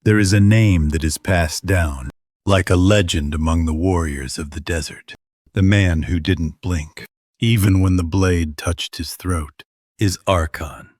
There is a name that is passed down, like a legend among the warriors of the desert. The man who didn't blink, even when the blade touched his throat, is Arkan.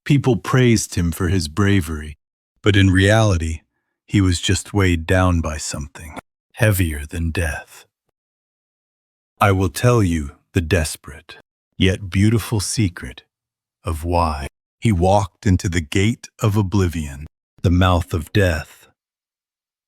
People praised him for his bravery, but in reality, he was just weighed down by something heavier than death. I will tell you the desperate, yet beautiful secret of why he walked into the gate of oblivion, the mouth of death,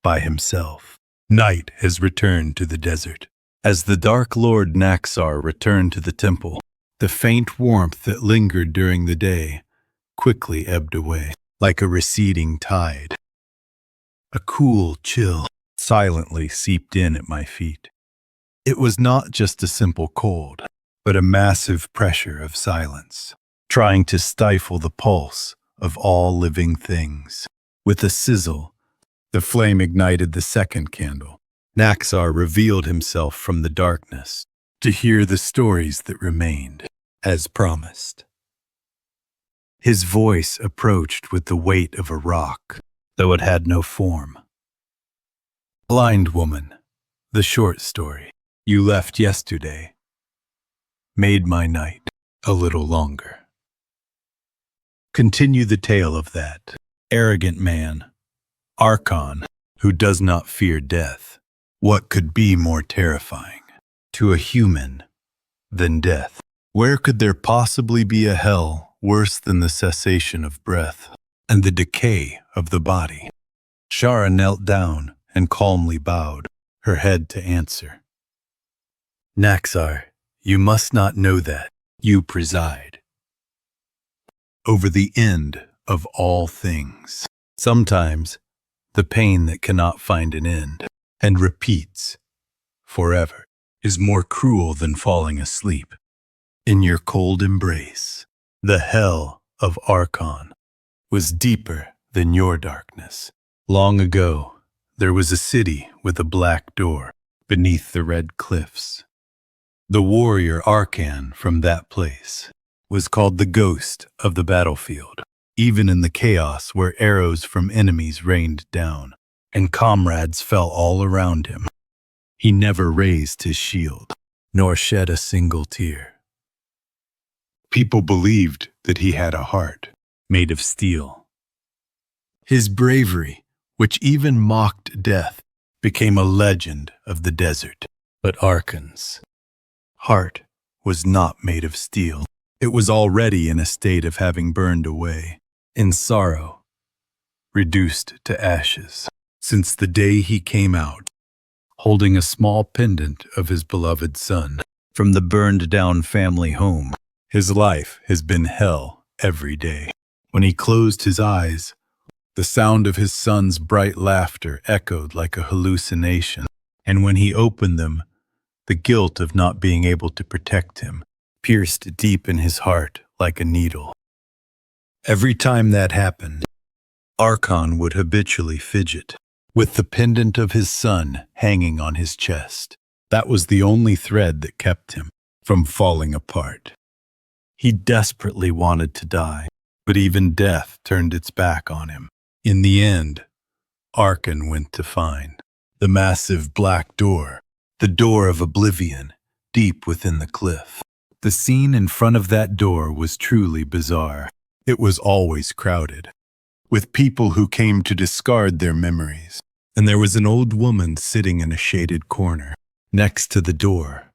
by himself. Night has returned to the desert. As the Dark Lord Naksar returned to the temple, the faint warmth that lingered during the day quickly ebbed away, like a receding tide. A cool chill silently seeped in at my feet. It was not just a simple cold, but a massive pressure of silence, trying to stifle the pulse of all living things. With a sizzle, the flame ignited the second candle. Naksar revealed himself from the darkness to hear the stories that remained, as promised. His voice approached with the weight of a rock, though it had no form. Blind woman, the short story you left yesterday made my night a little longer. Continue the tale of that arrogant man, Arkan, who does not fear death. What could be more terrifying to a human than death? Where could there possibly be a hell worse than the cessation of breath and the decay of the body? Shara knelt down and calmly bowed her head to answer. Naksar, you must not know that you preside over the end of all things. Sometimes the pain that cannot find an end and repeats forever is more cruel than falling asleep. In your cold embrace, the hell of Arkan was deeper than your darkness. Long ago, there was a city with a black door beneath the red cliffs. The warrior Arkan from that place was called the ghost of the battlefield, even in the chaos where arrows from enemies rained down and comrades fell all around him. He never raised his shield, nor shed a single tear. People believed that he had a heart made of steel. His bravery, which even mocked death, became a legend of the desert. But Arkan's heart was not made of steel. It was already in a state of having burned away, in sorrow, reduced to ashes. Since the day he came out, holding a small pendant of his beloved son from the burned-down family home, his life has been hell every day. When he closed his eyes, the sound of his son's bright laughter echoed like a hallucination, and when he opened them, the guilt of not being able to protect him pierced deep in his heart like a needle. Every time that happened, Arkan would habitually fidget, with the pendant of his son hanging on his chest. That was the only thread that kept him from falling apart. He desperately wanted to die, but even death turned its back on him. In the end, Arkan went to find the massive black door, the door of oblivion, deep within the cliff. The scene in front of that door was truly bizarre. It was always crowded, with people who came to discard their memories, and there was an old woman sitting in a shaded corner, next to the door,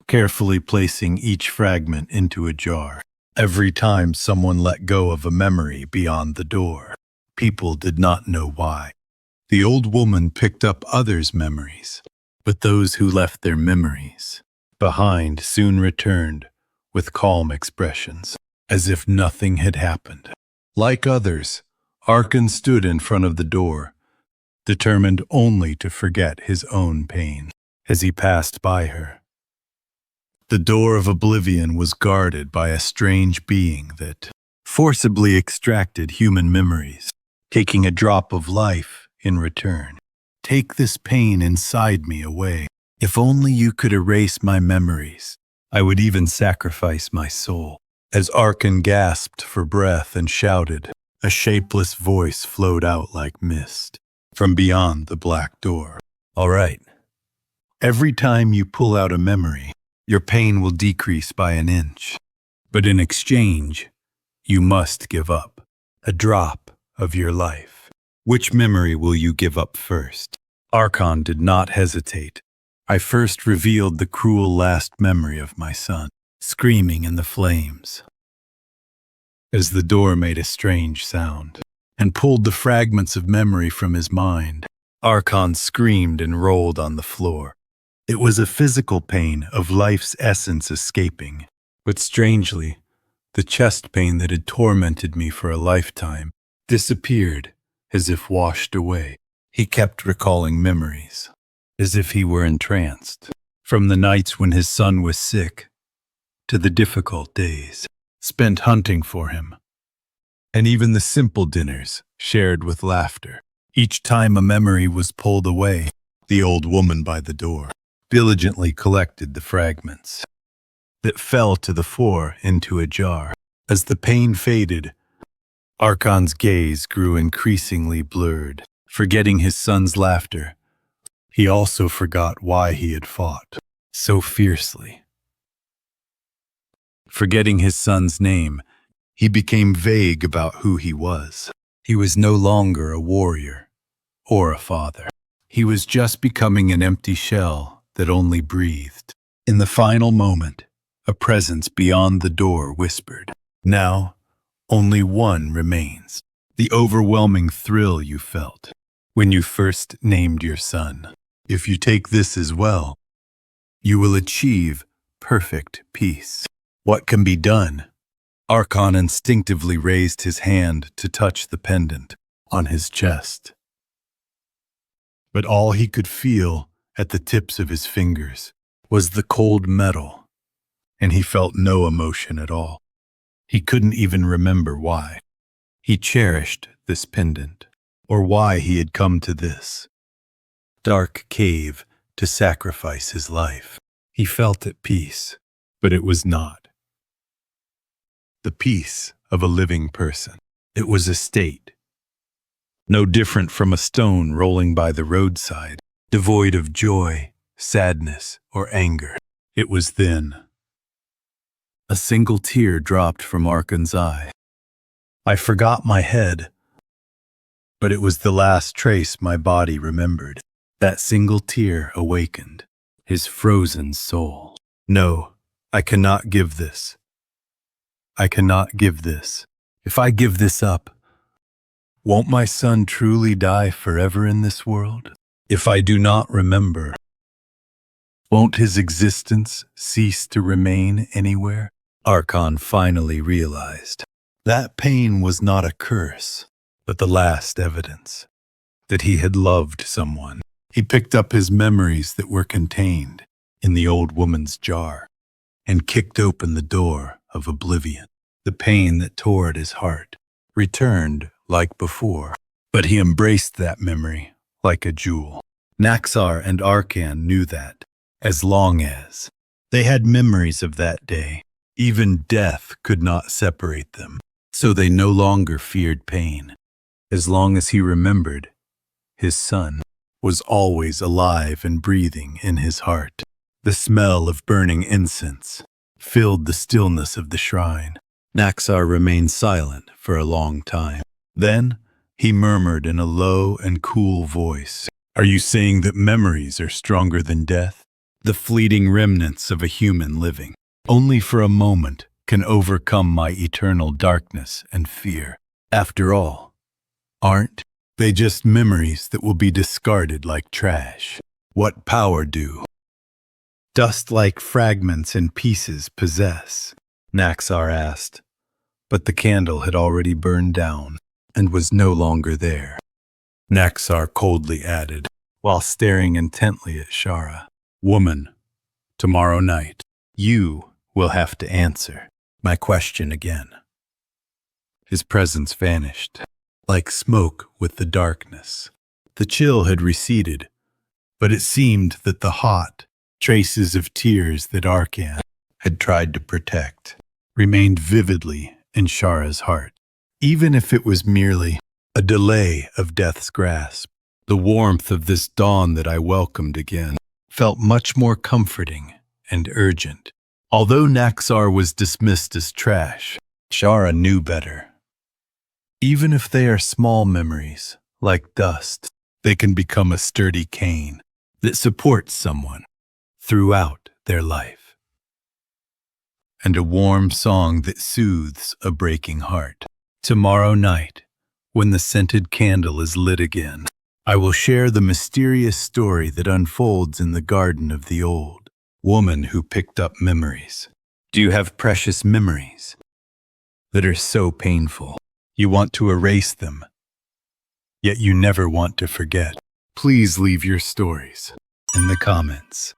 carefully placing each fragment into a jar. Every time someone let go of a memory beyond the door, people did not know why. The old woman picked up others' memories, but those who left their memories behind soon returned with calm expressions, as if nothing had happened. Like others, Arkan stood in front of the door, determined only to forget his own pain. As he passed by her, the door of oblivion was guarded by a strange being that forcibly extracted human memories, taking a drop of life in return. Take this pain inside me away. If only you could erase my memories, I would even sacrifice my soul. As Arkan gasped for breath and shouted, A shapeless voice flowed out like mist from beyond the black door. All right. Every time you pull out a memory, your pain will decrease by an inch. But in exchange, you must give up a drop of your life. Which memory will you give up first? Arkan did not hesitate. I first revealed the cruel last memory of my son, screaming in the flames. As the door made a strange sound and pulled the fragments of memory from his mind, Arkan screamed and rolled on the floor. It was a physical pain of life's essence escaping. But strangely, the chest pain that had tormented me for a lifetime disappeared as if washed away. He kept recalling memories, as if he were entranced, from the nights when his son was sick to the difficult days spent hunting for him, and even the simple dinners shared with laughter. Each time a memory was pulled away, the old woman by the door diligently collected the fragments that fell to the floor into a jar. As the pain faded, Arkan's gaze grew increasingly blurred. Forgetting his son's laughter, he also forgot why he had fought so fiercely. Forgetting his son's name, he became vague about who he was. He was no longer a warrior or a father. He was just becoming an empty shell that only breathed. In the final moment, a presence beyond the door whispered, "Now, only one remains." The overwhelming thrill you felt when you first named your son. If you take this as well, you will achieve perfect peace. What can be done? Arkan instinctively raised his hand to touch the pendant on his chest. But all he could feel at the tips of his fingers was the cold metal, and he felt no emotion at all. He couldn't even remember why he cherished this pendant, or why he had come to this dark cave to sacrifice his life. He felt at peace, but it was not the peace of a living person. It was a state, no different from a stone rolling by the roadside, devoid of joy, sadness, or anger. It was then. A single tear dropped from Arkan's eye. I forgot my head, but it was the last trace my body remembered. That single tear awakened his frozen soul. No, I cannot give this. I cannot give this. If I give this up, won't my son truly die forever in this world? If I do not remember, won't his existence cease to remain anywhere? Arkan finally realized that pain was not a curse, but the last evidence that he had loved someone. He picked up his memories that were contained in the old woman's jar and kicked open the door of oblivion. The pain that tore at his heart returned like before, but he embraced that memory like a jewel. Naksar and Arkan knew that as long as they had memories of that day, even death could not separate them. So they no longer feared pain. As long as he remembered, his son was always alive and breathing in his heart. The smell of burning incense filled the stillness of the shrine. Naksar remained silent for a long time. Then he murmured in a low and cool voice, "Are you saying that memories are stronger than death? The fleeting remnants of a human living, only for a moment, can overcome my eternal darkness and fear. After all, aren't they just memories that will be discarded like trash? What power do dust-like fragments and pieces possess?" Naksar asked, but the candle had already burned down and was no longer there. Naksar coldly added, while staring intently at Shara, "Woman, tomorrow night, you will have to answer my question again." His presence vanished, like smoke with the darkness. The chill had receded, but it seemed that the hot traces of tears that Arkan had tried to protect remained vividly in Shara's heart. Even if it was merely a delay of death's grasp, the warmth of this dawn that I welcomed again felt much more comforting and urgent. Although Naksar was dismissed as trash, Shara knew better. Even if they are small memories, like dust, they can become a sturdy cane that supports someone throughout their life. And a warm song that soothes a breaking heart. Tomorrow night, when the scented candle is lit again, I will share the mysterious story that unfolds in the garden of the old woman who picked up memories. Do you have precious memories that are so painful you want to erase them, yet you never want to forget? Please leave your stories in the comments.